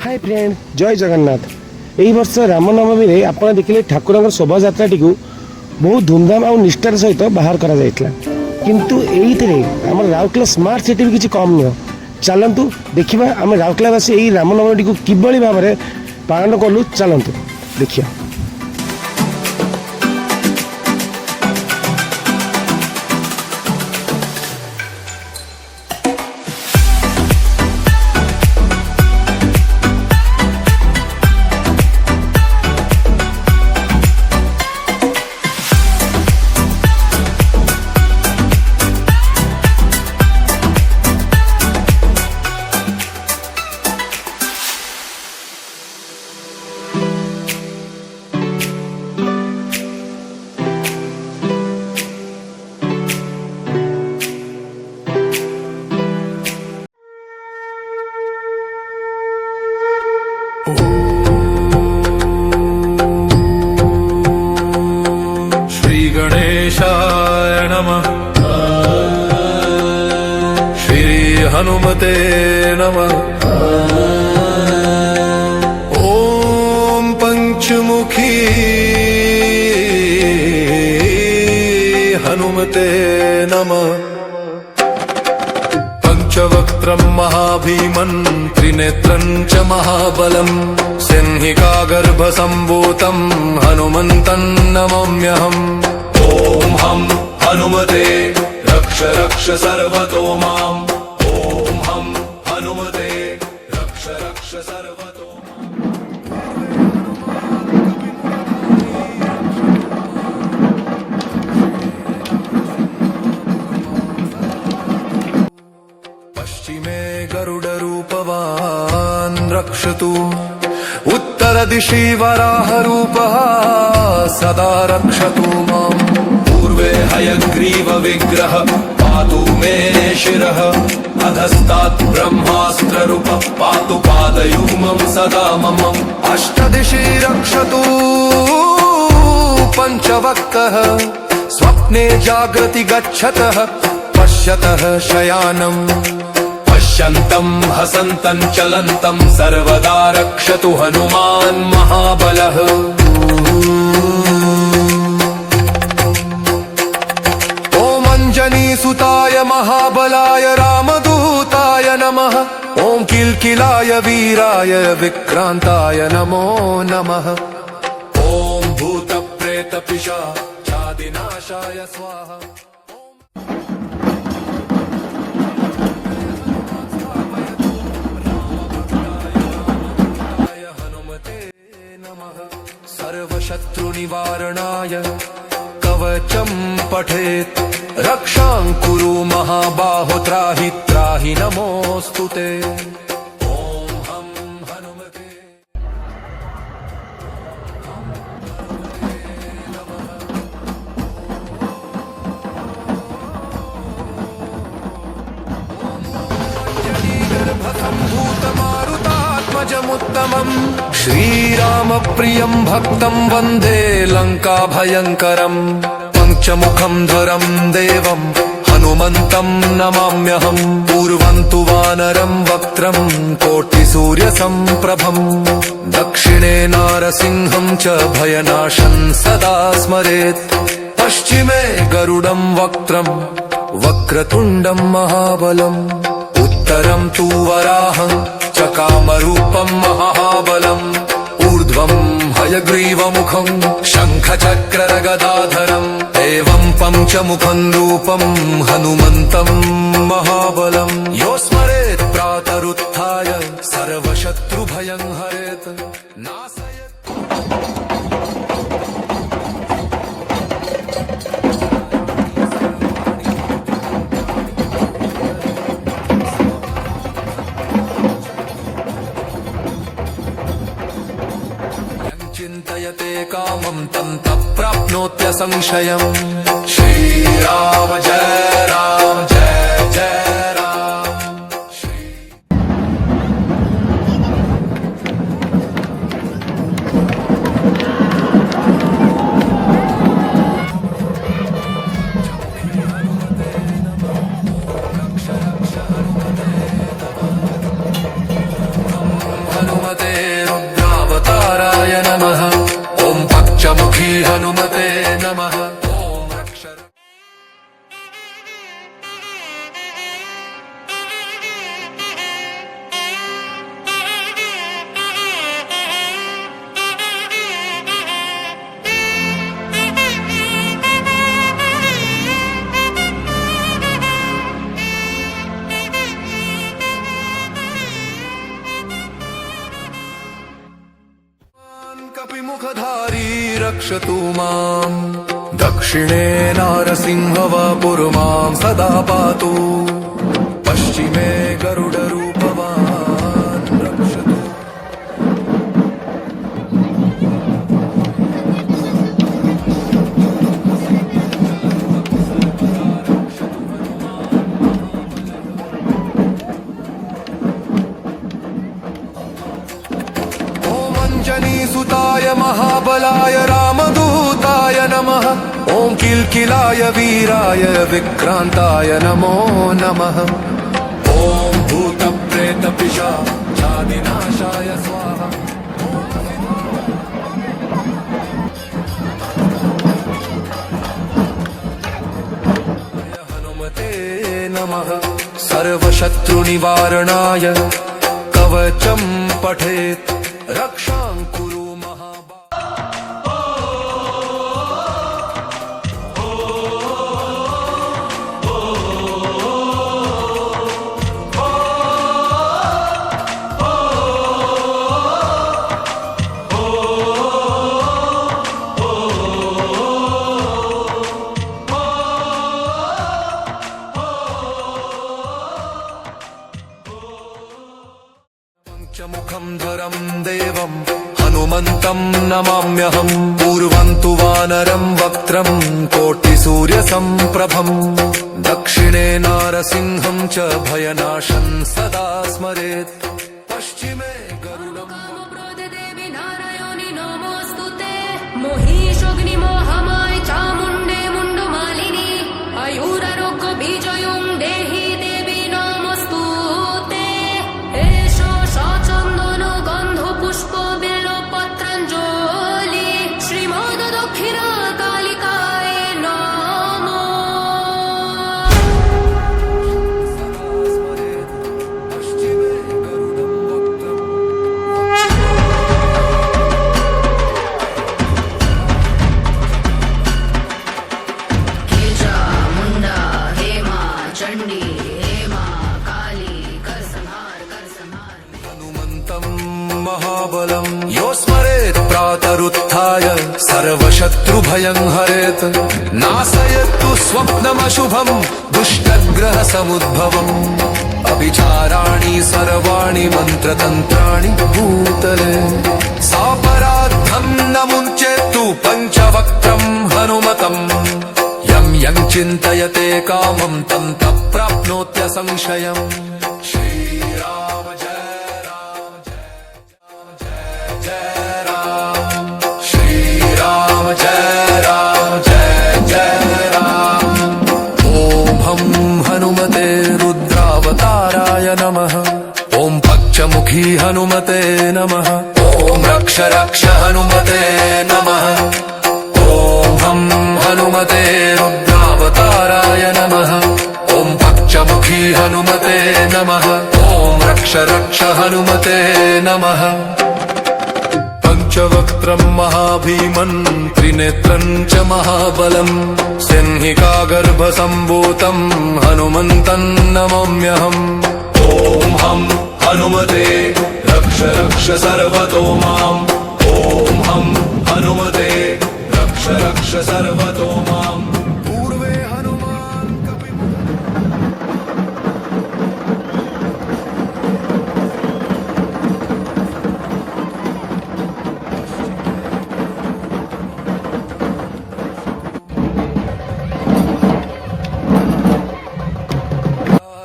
Hi friend जय जगन्नाथ। यही वर्ष रामनवमी में आप देखिले ठाकुर शोभा यात्रा टी बहुत धूमधाम और निष्ठार सहित बाहर करा किंतु एइथिरे आम राउरकेला स्मार्ट सिटी भी किसी कम नुह। चलतु देखा आम राउरकेलावासी यही रामनवमी टी किभली भाव में पालन कलु चलतु देखिए। श्री गणेशाय नमः। श्री हनुमते नमः। ओम पंचमुखी हनुमते नमः। पंचवक्त्रं महाभीमन् त्रिनेत्रं च महाबलम् सिंहिकागर्भसम्भूतं हनुमन्तं नमाम्यहम्। ॐ हं हनुमते रक्ष रक्ष सर्वतो माम्। ॐ हं हनुमते रक्ष रक्ष सर्वतो पश्चिमे गरुडरूपवान् रक्षतु उत्तरदिशि वराहरूपः सदा रक्षतु माम्। पूर्वे हयग्रीवविग्रह पातु मे शिरः अधस्तात् ब्रह्मास्त्ररूपः पातु पादयुग्मं सदा मम। अष्टदिशि रक्षतु पञ्चवक्त्रः स्वप्ने जागृति गच्छतः पश्यतः शयानम्। पश्यन्तं हसन्तं चलन्तं सर्वदा रक्षतु हनुमान् महाबलः। ॐ अञ्जनीसुताय महाबलाय रामदूताय नमः। ॐ किल्किलाय वीराय विक्रान्ताय नमो नमः। ॐ भूतप्रेतपिशाचादिनाशाय स्वाहा। सर्वशत्रुनिवारणाय कवचं पठेत् रक्षां कुरु महाबाहो त्राहि त्राहि नमोऽस्तु ते। ॐ हं हनुमते भूतमारुतात्मजमुत्तमम् श्रीरामप्रियं भक्तं वन्दे लङ्काभयङ्करम्। पञ्चमुखं धरं देवं हनुमन्तं नमाम्यहम्। पूर्वं तु वानरं वक्त्रं कोटिसूर्यसम्प्रभम् दक्षिणे नारसिंहं च भयनाशं सदा स्मरेत्। पश्चिमे गरुडं वक्त्रं वक्रतुण्डं महाबलम् उत्तरं तु वराहं च कामरूपं महाबलम्। ऊर्ध्वं हयग्रीवमुखं शङ्खचक्रगदाधरम् एवं पञ्चमुखं रूपं हनुमन्तं महाबलम्। यो स्मरेत् प्रातरुत्थाय सर्वशत्रुभयं हरेत् नाशयेत्। चिन्तयते कामं तं प्राप्नोत्य संशयम्। श्रीराम जय राम जय जय राम। हनुमते रुद्रावताराय नमः ॐ पक्षमुखी हनुमते नमः ॐ रक्ष कपिमुखधारी रक्षतु माम् दक्षिणे नारसिंहवपुर्मां सदा पातु पश्चिमे गरुडरूपवान् रक्षतु सुताय महाबलाय रामदूताय नमः ॐ किल्किलाय वीराय विक्रान्ताय नमो नमः ॐ भूतप्रेतपिशाचादिनाशाय स्वाहा हनुमते नमः सर्वशत्रुनिवारणाय कवचं पठेत् रक्षां कुरु मुखं ध्वरं देवं हनुमन्तं नमाम्यहम् पूर्वं तु वानरं वक्त्रं कोटिसूर्यसम्प्रभम् दक्षिणे नारसिंहं च भयनाशं सदा स्मरेत् पश्चिमे गरुडं देवी नारायणि नमोऽस्तुते मोहिषोऽग्निमोहमाय चामुण्डे मुण्डमालिनी आयुरारोग्य बीजयुं देहि देवी नमोऽस्तुते एषो चन्दन गन्ध पुष्प बिल्वपत्राञ्जलि श्रीमद् दक्षिणा कालिकाय नमो पश्चिमे गरुडं वक्त्रम् गिरिजा मुण्डा हेमा चण्डी हेमा काली कर संहार हनुमन्तं महाबलं यो स्मरेत् प्रातरुत्थाय सर्वशत्रुभयं हरेत् नाशयतु स्वप्नमशुभं दुष्टग्रहसमुद्भवम् अभिचाराणि सर्वाणि मन्त्रतन्त्राणि भूतले सापराद्धं न मुञ्चेत्तु पञ्चवक्त्रं हनुमतम् यं यं चिन्तयते कामं तं तं प्राप्नोत्यसंशयम् श्रीराम जय राम जय जय राम श्रीराम जय राम जय जय राम ॐ हं हनुमते रुद्रावताराय नमः ॐ पक्षमुखी हनुमते नमः ॐ रक्ष रक्ष हनुमते नमः ॐ हं हनुमते रुद्रावताराय नमः ॐ पक्षमुखी हनुमते नमः ॐ रक्ष रक्ष हनुमते नमः पंचवक्त्रं महाभीमन् त्रिनेत्रं च महाबलं सिंहिकागर्भसम्भूतं हनुमन्तं नमाम्यहम् ॐ हं हनुमते रक्ष रक्ष सर्वतो माम् ॐ हं हनुमते रक्ष रक्ष सर्वतो माम् पूर्वे हनुमान्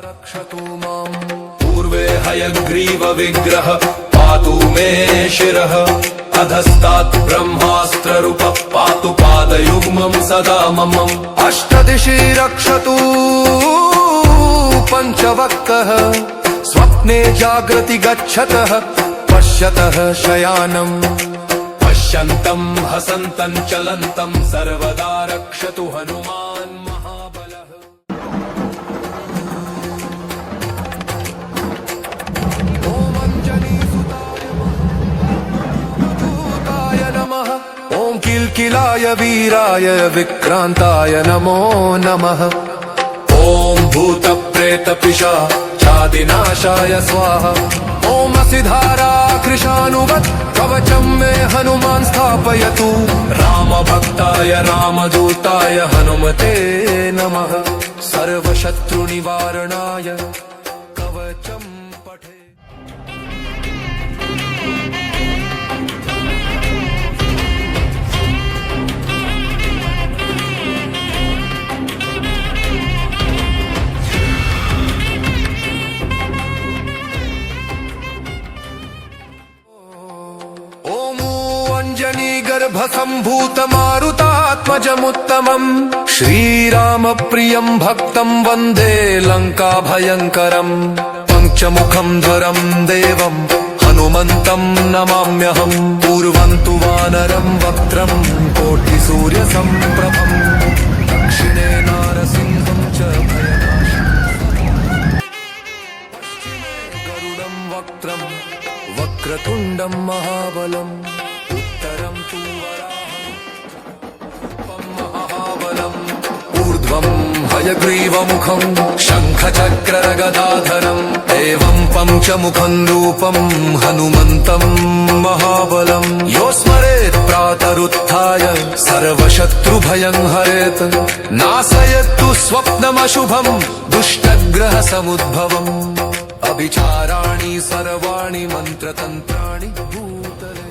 रक्षतु माम् पूर्वे हयग्रीव विग्रह पातु मे शिरः अधस्तात् ब्रह्मास्त्ररूप पातु पादयुग्मं सदा मम अष्टदिशि रक्षतु पञ्चवक्त्रः स्वप्ने जागृति गच्छतः पश्यतः शयानम् पश्यन्तम् हसन्तम् चलन्तम् सर्वदा रक्षतु हनुमान् महाबलः। ॐ अञ्जनीसुताय नमः। ॐ किल्किलाय वीराय विक्रान्ताय नमो नमः। ॐ भूतप्रेतपिशाचादिनाशाय स्वाहा। ॐ असिधारा कृशानुवत् कवचं मे हनुमान् स्थापयतु। रामभक्ताय रामदूताय हनुमते नमः। सर्वशत्रुनिवारणाय कवचं पठे। गर्भसम्भूतमारुतात्मजमुत्तमम् श्रीरामप्रियम् भक्तम् वन्दे लङ्काभयङ्करम्। पञ्चमुखम् ध्वरम् देवम् हनुमन्तम् नमाम्यहम्। पूर्वम् तु वानरम् वक्त्रम् कोटिसूर्यसम्प्रभम्। दक्षिणे नारसिंहम् च भयनाशम्। पश्चिमे गरुडम् वक्त्रम् वक्रतुण्डम् महाबलम्। उत्तरं तु वराहं महाबलम्। ऊर्ध्वं हयग्रीवमुखं शङ्खचक्रगदाधरम्। एवं पञ्चमुखं रूपं हनुमन्तं महाबलम्। यो स्मरेत् प्रातरुत्थाय सर्वशत्रुभयं हरेत्। नाशयतु स्वप्नमशुभं दुष्टग्रहसमुद्भवम्। अभिचाराणि सर्वाणि मन्त्रतन्त्राणि भूतले।